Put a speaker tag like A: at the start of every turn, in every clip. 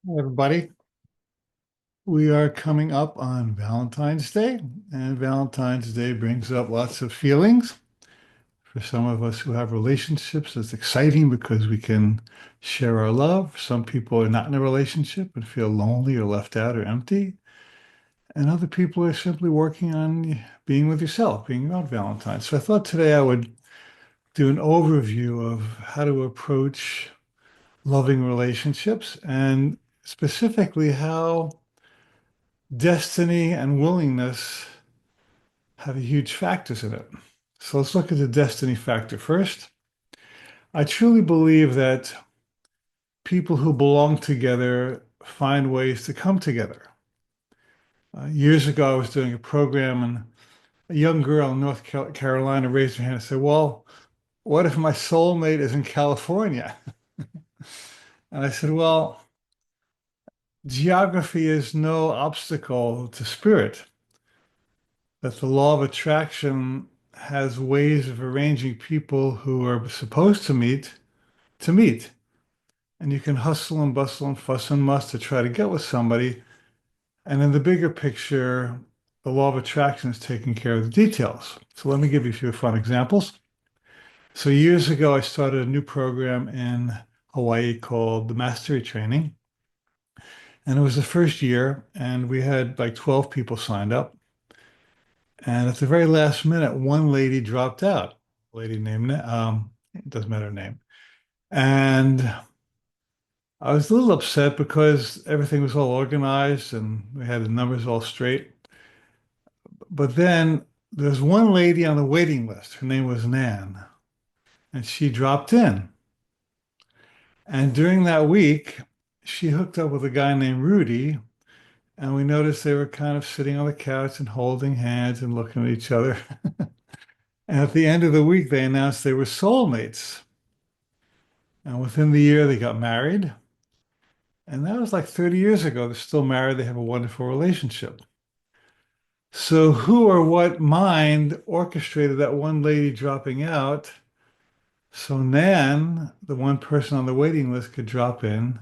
A: Hey, everybody. We are coming up on Valentine's Day, and Valentine's Day brings up lots of feelings. For some of us who have relationships, it's exciting because we can share our love. Some people are not in a relationship and feel lonely or left out or empty. And other people are simply working on being with yourself, being around Valentine's. So I thought today I would do an overview of how to approach loving relationships and specifically how destiny and willingness have huge factors in it. So let's look at the destiny factor first. I truly believe that people who belong together find ways to come together. Years ago, I was doing a program, and a young girl in North Carolina raised her hand and said, "Well, what if my soulmate is in California?" And I said, "Well, geography is no obstacle to spirit, that the law of attraction has ways of arranging people who are supposed to meet. And you can hustle and bustle and fuss and muss to try to get with somebody. And in the bigger picture, the law of attraction is taking care of the details. So let me give you a few fun examples. So years ago, I started a new program in Hawaii called the Mastery Training. And it was the first year, and we had like 12 people signed up. And at the very last minute, one lady dropped out. A lady named, it doesn't matter her name. And I was a little upset because everything was all organized and we had the numbers all straight. But then there's one lady on the waiting list. Her name was Nan, and she dropped in. And during that week, she hooked up with a guy named Rudy, and we noticed they were kind of sitting on the couch and holding hands and looking at each other. And at the end of the week, they announced they were soulmates. And within the year, they got married. And that was like 30 years ago. They're still married. They have a wonderful relationship. So who or what mind orchestrated that one lady dropping out so Nan, the one person on the waiting list, could drop in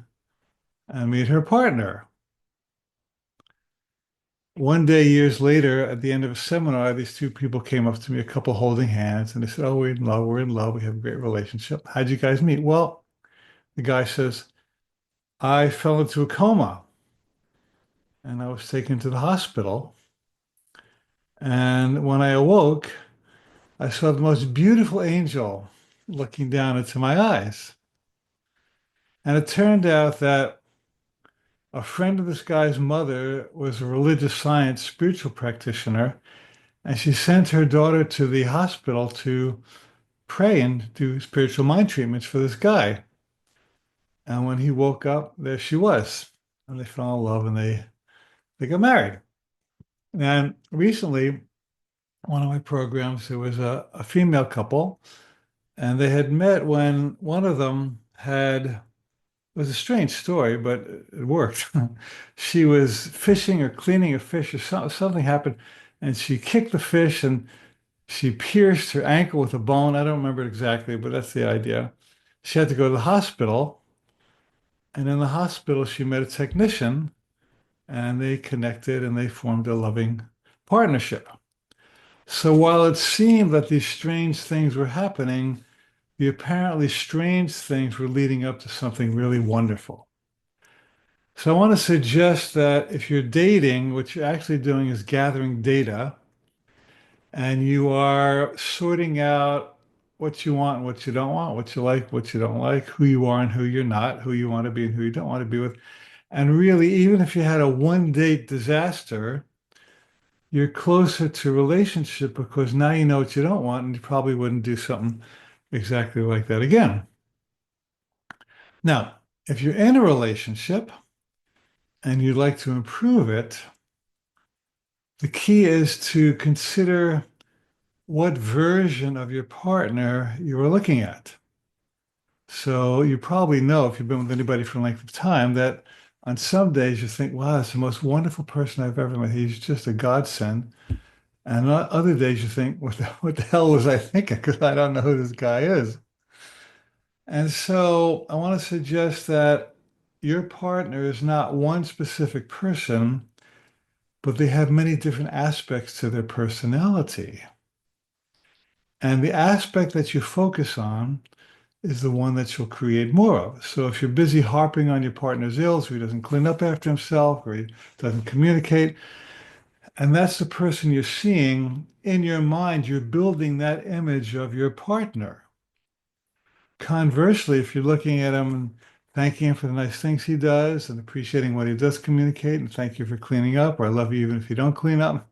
A: and meet her partner? One day, years later, at the end of a seminar, these two people came up to me, a couple holding hands, and they said, "Oh, we're in love. We're in love. We have a great relationship. How'd you guys meet?" Well, the guy says, "I fell into a coma and I was taken to the hospital. And when I awoke, I saw the most beautiful angel looking down into my eyes. And it turned out that a friend of this guy's mother was a religious science spiritual practitioner, and she sent her daughter to the hospital to pray and do spiritual mind treatments for this guy. And when he woke up, there she was. And they fell in love and they got married. And recently, one of my programs, there was a female couple, and they had met when one of them had, it was a strange story, but it worked. She was fishing or cleaning a fish, or something happened, and she kicked the fish and she pierced her ankle with a bone. I don't remember it exactly, but that's the idea. She had to go to the hospital, and in the hospital, she met a technician, and they connected and they formed a loving partnership. So while it seemed that these strange things were happening, the apparently strange things were leading up to something really wonderful. So I want to suggest that if you're dating, what you're actually doing is gathering data and you are sorting out what you want and what you don't want, what you like, what you don't like, who you are and who you're not, who you want to be and who you don't want to be with. And really, even if you had a one date disaster, you're closer to relationship because now you know what you don't want and you probably wouldn't do something exactly like that again. Now, if you're in a relationship and you'd like to improve it, the key is to consider what version of your partner you are looking at. So you probably know if you've been with anybody for a length of time that on some days you think, wow, that's the most wonderful person I've ever met. He's just a godsend. And on other days you think, what the hell was I thinking? Because I don't know who this guy is. And so I want to suggest that your partner is not one specific person, but they have many different aspects to their personality. And the aspect that you focus on is the one that you'll create more of. So if you're busy harping on your partner's ills, or he doesn't clean up after himself, or he doesn't communicate, and that's the person you're seeing, in your mind, you're building that image of your partner. Conversely, if you're looking at him and thanking him for the nice things he does and appreciating what he does communicate and thank you for cleaning up, or I love you even if you don't clean up,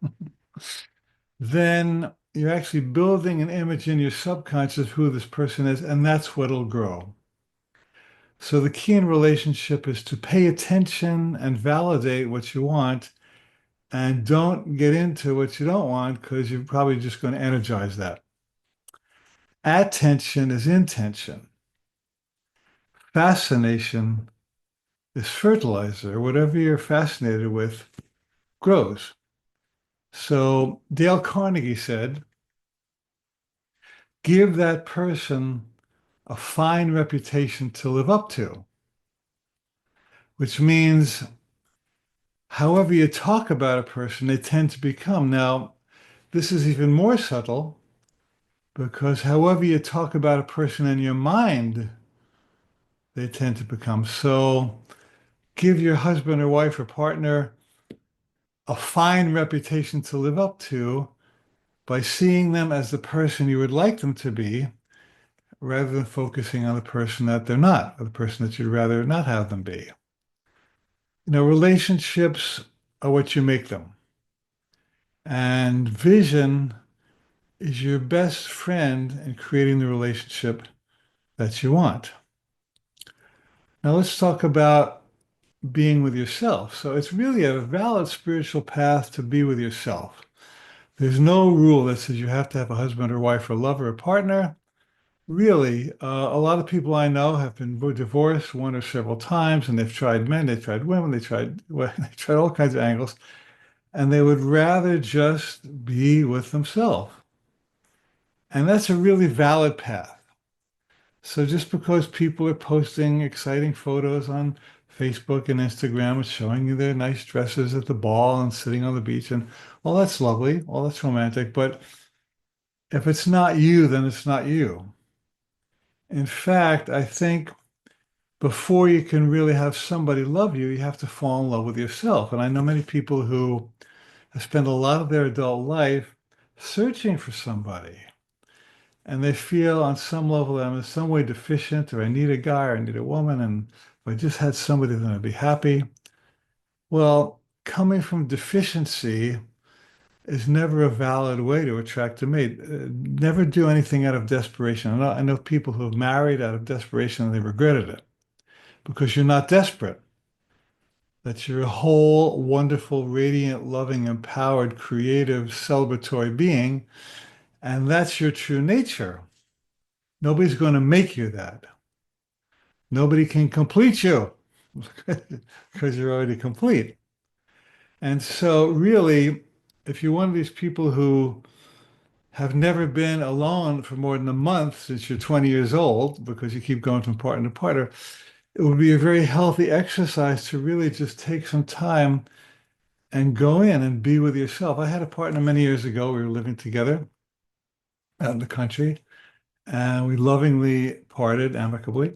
A: then you're actually building an image in your subconscious of who this person is, and that's what'll grow. So the key in relationship is to pay attention and validate what you want and don't get into what you don't want because you're probably just going to energize that. Attention is intention. Fascination is fertilizer. Whatever you're fascinated with grows. So Dale Carnegie said, give that person a fine reputation to live up to, which means however you talk about a person, they tend to become. Now, this is even more subtle because however you talk about a person in your mind, they tend to become. So give your husband or wife or partner a fine reputation to live up to by seeing them as the person you would like them to be, rather than focusing on the person that they're not, or the person that you'd rather not have them be. Relationships are what you make them. And vision is your best friend in creating the relationship that you want. Now let's talk about being with yourself. So it's really a valid spiritual path to be with yourself. There's no rule that says you have to have a husband or wife or lover or partner. Really, a lot of people I know have been divorced one or several times, and they've tried men, they tried women, they tried well, they tried all kinds of angles, and they would rather just be with themselves. And that's a really valid path. So just because people are posting exciting photos on Facebook and Instagram and showing you their nice dresses at the ball and sitting on the beach, and well, that's lovely, well, that's romantic, but if it's not you, then it's not you. In fact, I think before you can really have somebody love you, you have to fall in love with yourself. And I know many people who have spent a lot of their adult life searching for somebody. And they feel on some level that I'm in some way deficient, or I need a guy, or I need a woman. And if I just had somebody, then I'd be happy. Well, coming from deficiency is never a valid way to attract a mate. Never do anything out of desperation. I know people who have married out of desperation and they regretted it because you're not desperate. That you're a whole, wonderful, radiant, loving, empowered, creative, celebratory being, and that's your true nature. Nobody's going to make you that. Nobody can complete you because you're already complete. And so, really, if you're one of these people who have never been alone for more than a month since you're 20 years old, because you keep going from partner to partner, it would be a very healthy exercise to really just take some time and go in and be with yourself. I had a partner many years ago. We were living together out in the country, and we lovingly parted amicably.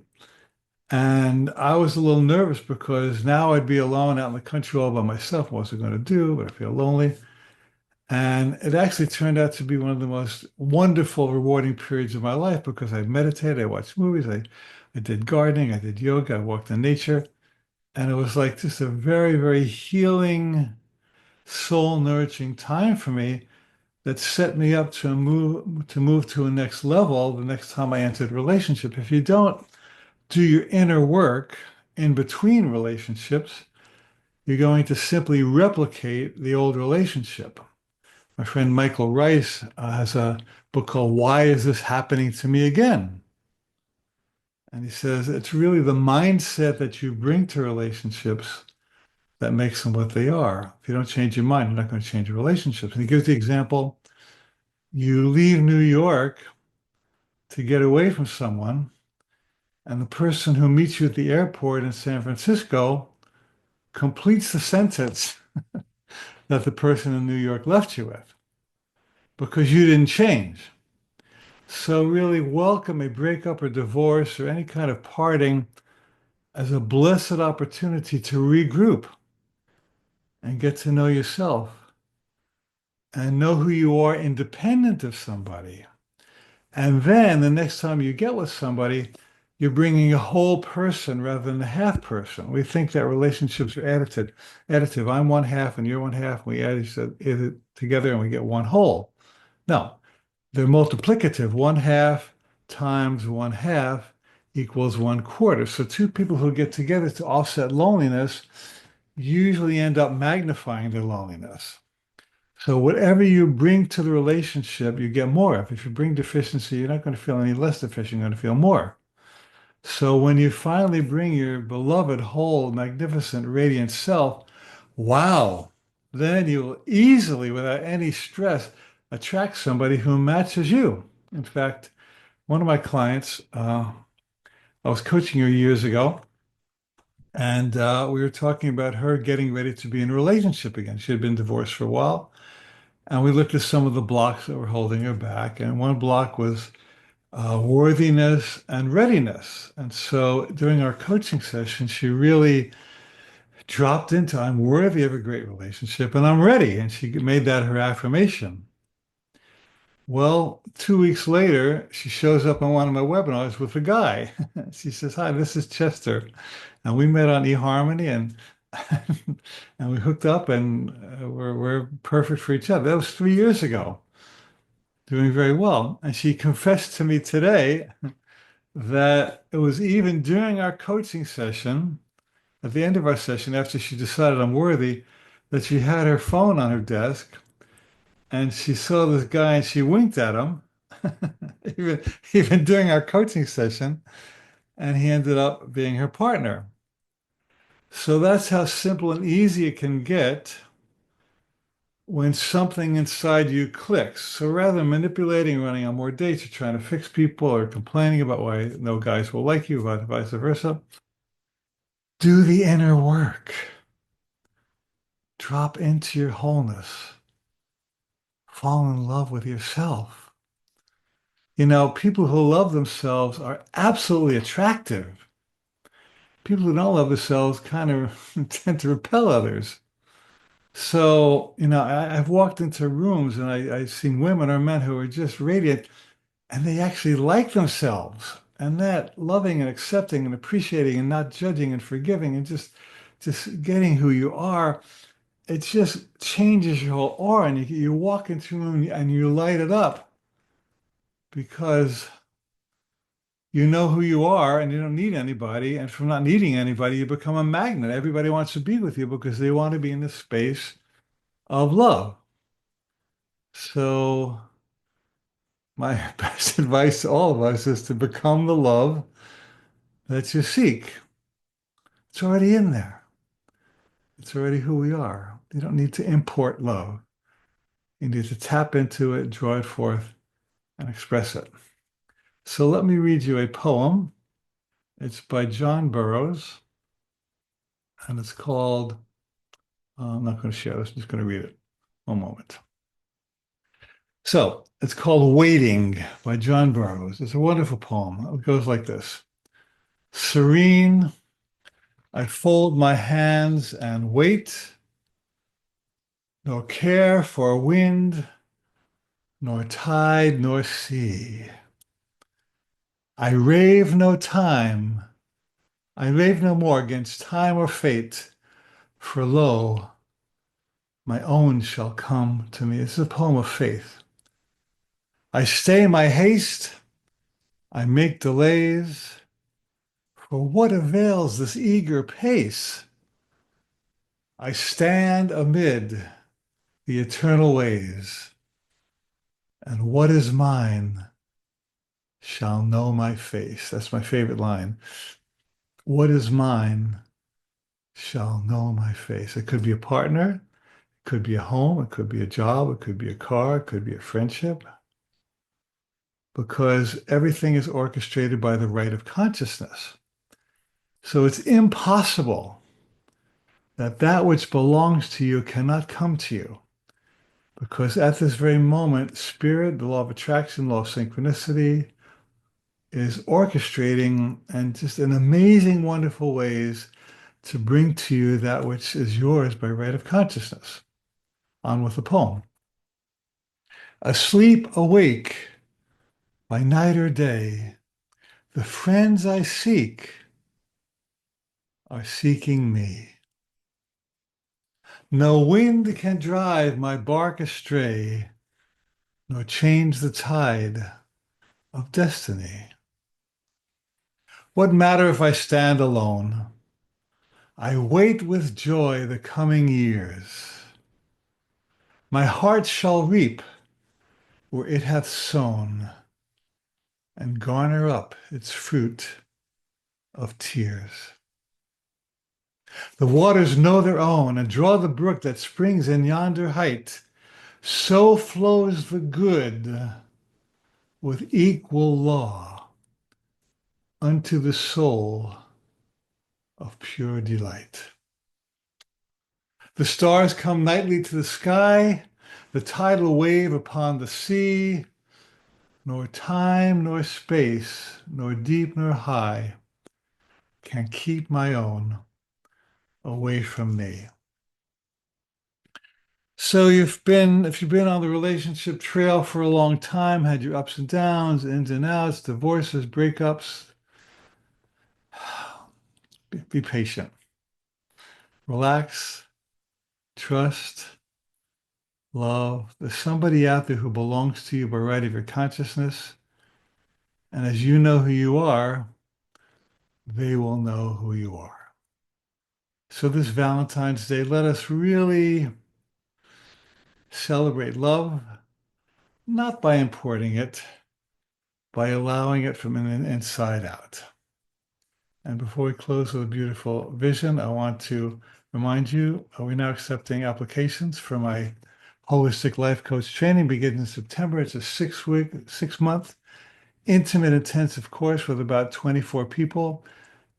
A: And I was a little nervous because now I'd be alone out in the country all by myself. What was I going to do? But I feel lonely. And it actually turned out to be one of the most wonderful, rewarding periods of my life because I meditated, I watched movies, I did gardening, I did yoga, I walked in nature. And it was like just a very, very healing, soul nourishing time for me that set me up to move to a next level the next time I entered a relationship. If you don't do your inner work in between relationships, you're going to simply replicate the old relationship. My friend Michael Rice has a book called Why Is This Happening to Me Again? And he says it's really the mindset that you bring to relationships that makes them what they are. If you don't change your mind, you're not going to change your relationships. And he gives the example, you leave New York to get away from someone, And the person who meets you at the airport in San Francisco completes the sentence that the person in New York left you with because you didn't change. So really welcome a breakup or divorce or any kind of parting as a blessed opportunity to regroup and get to know yourself and know who you are independent of somebody. And then the next time you get with somebody, you're bringing a whole person rather than a half person. We think that relationships are additive. I'm one half and you're one half. We add it together and we get one whole. No, they're multiplicative. One half times one half equals one quarter. So two people who get together to offset loneliness usually end up magnifying their loneliness. So whatever you bring to the relationship, you get more of. If you bring deficiency, you're not going to feel any less deficient, you're going to feel more. So when you finally bring your beloved, whole, magnificent, radiant self, wow, then you will easily, without any stress, attract somebody who matches you. In fact, one of my clients, I was coaching her years ago, and we were talking about her getting ready to be in a relationship again. She had been divorced for a while. And we looked at some of the blocks that were holding her back. And one block was worthiness and readiness. And so during our coaching session, she really dropped into, I'm worthy of a great relationship and I'm ready. And she made that her affirmation. Well, 2 weeks later, she shows up on one of my webinars with a guy. She says, "Hi, this is Chester." And we met on eHarmony and and we hooked up and we're perfect for each other. That was 3 years ago. Doing very well. And she confessed to me today that it was even during our coaching session, at the end of our session, after she decided I'm worthy, that she had her phone on her desk and she saw this guy and she winked at him, even, even during our coaching session, and he ended up being her partner. So that's how simple and easy it can get when something inside you clicks. So rather than manipulating, running on more dates, or trying to fix people, or complaining about why no guys will like you, or vice versa, do the inner work. Drop into your wholeness. Fall in love with yourself. You know, people who love themselves are absolutely attractive. People who don't love themselves kind of tend to repel others. So, I've walked into rooms and I've seen women or men who are just radiant and they actually like themselves. And that loving and accepting and appreciating and not judging and forgiving and just getting who you are, it just changes your whole aura. And you walk into a room and you light it up because you know who you are and you don't need anybody. And from not needing anybody, you become a magnet. Everybody wants to be with you because they want to be in the space of love. So my best advice to all of us is to become the love that you seek. It's already in there. It's already who we are. You don't need to import love. You need to tap into it, draw it forth, and express it. So let me read you a poem. It's by John Burroughs, and it's called, I'm not going to share this, I'm just going to read it. One moment. So it's called Waiting by John Burroughs. It's a wonderful poem. It goes like this. Serene, I fold my hands and wait, nor care for wind, nor tide, nor sea. I rave no time, I rave no more against time or fate, for lo, my own shall come to me. This is a poem of faith. I stay my haste, I make delays, for what avails this eager pace? I stand amid the eternal ways, and what is mine shall know my face. That's my favorite line. What is mine shall know my face. It could be a partner, it could be a home, it could be a job, it could be a car, it could be a friendship. because everything is orchestrated by the right of consciousness. So it's impossible that that which belongs to you cannot come to you, because at this very moment, spirit, the law of attraction, law of synchronicity, is orchestrating and just in amazing, wonderful ways to bring to you that which is yours by right of consciousness. On with the poem. Asleep, awake, by night or day, the friends I seek are seeking me. No wind can drive my bark astray, nor change the tide of destiny. What matter if I stand alone? I wait with joy the coming years. My heart shall reap where it hath sown, and garner up its fruit of tears. The waters know their own, and draw the brook that springs in yonder height. So flows the good with equal law unto the soul of pure delight. The stars come nightly to the sky, the tidal wave upon the sea, nor time nor space, nor deep nor high, can keep my own away from me. So if you've been on the relationship trail for a long time, had your ups and downs, ins and outs, divorces, breakups, be patient. Relax, trust, love. There's somebody out there who belongs to you by right of your consciousness. And as you know who you are, they will know who you are. So this Valentine's Day, let us really celebrate love, not by importing it, by allowing it from an inside out. And before we close with a beautiful vision, I want to remind you, we're now accepting applications for my holistic life coach training beginning in September. It's a 6-week, 6-month intimate intensive course with about 24 people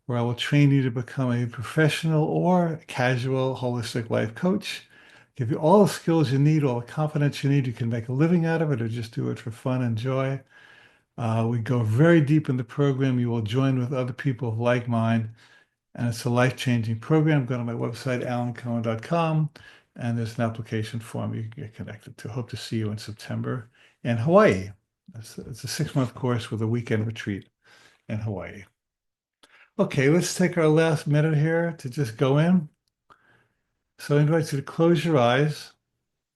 A: where I will train you to become a professional or casual holistic life coach, give you all the skills you need, all the confidence you need. You can make a living out of it or just do it for fun and joy. We go very deep in the program. You will join with other people of like mind, and it's a life-changing program. Go to my website, alancohen.com, and there's an application form you can get connected to. Hope to see you in September in Hawaii. It's a 6-month course with a weekend retreat in Hawaii. Okay, let's take our last minute here to just go in. So I invite you to close your eyes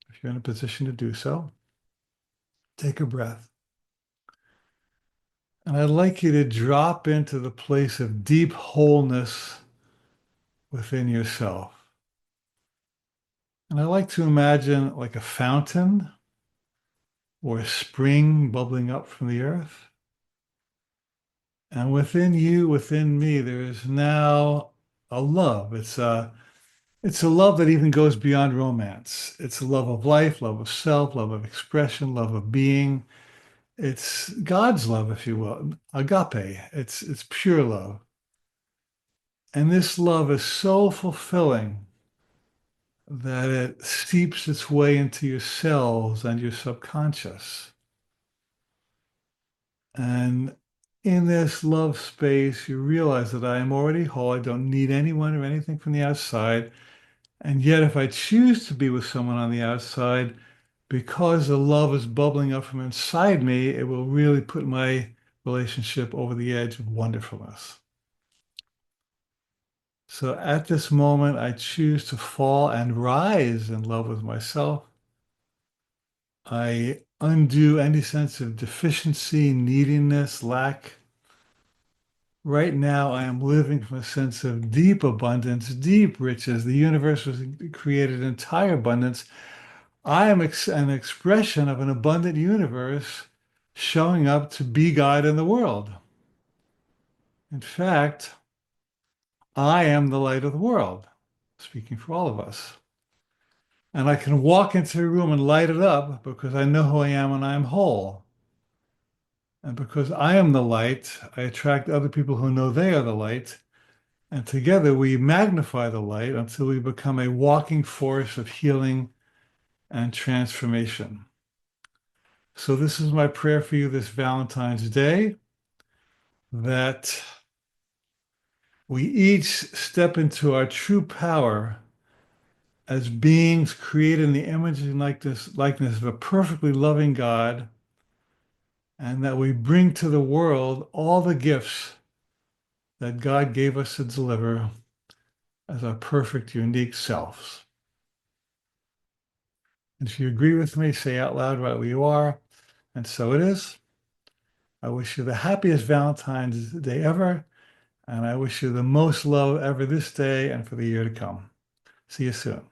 A: if you're in a position to do so. Take a breath. And I'd like you to drop into the place of deep wholeness within yourself. And I like to imagine like a fountain or a spring bubbling up from the earth. And within you, within me, there is now a love. It's a love that even goes beyond romance. It's a love of life, love of self, love of expression, love of being. It's God's love, if you will, agape. It's pure love. And this love is so fulfilling that it seeps its way into your cells and your subconscious. And in this love space, you realize that I am already whole. I don't need anyone or anything from the outside. And yet, if I choose to be with someone on the outside, because the love is bubbling up from inside me, it will really put my relationship over the edge of wonderfulness. So at this moment, I choose to fall and rise in love with myself. I undo any sense of deficiency, neediness, lack. Right now, I am living from a sense of deep abundance, deep riches. The universe was created in entire abundance. I am an expression of an abundant universe showing up to be God in the world. In fact, I am the light of the world, speaking for all of us. And I can walk into a room and light it up because I know who I am and I am whole. And because I am the light, I attract other people who know they are the light. And together we magnify the light until we become a walking force of healing and transformation. So this is my prayer for you this Valentine's Day, that we each step into our true power as beings created in the image and likeness of a perfectly loving God, and that we bring to the world all the gifts that God gave us to deliver as our perfect, unique selves. And if you agree with me, say out loud right where you are, and so it is. I wish you the happiest Valentine's Day ever, and I wish you the most love ever this day and for the year to come. See you soon.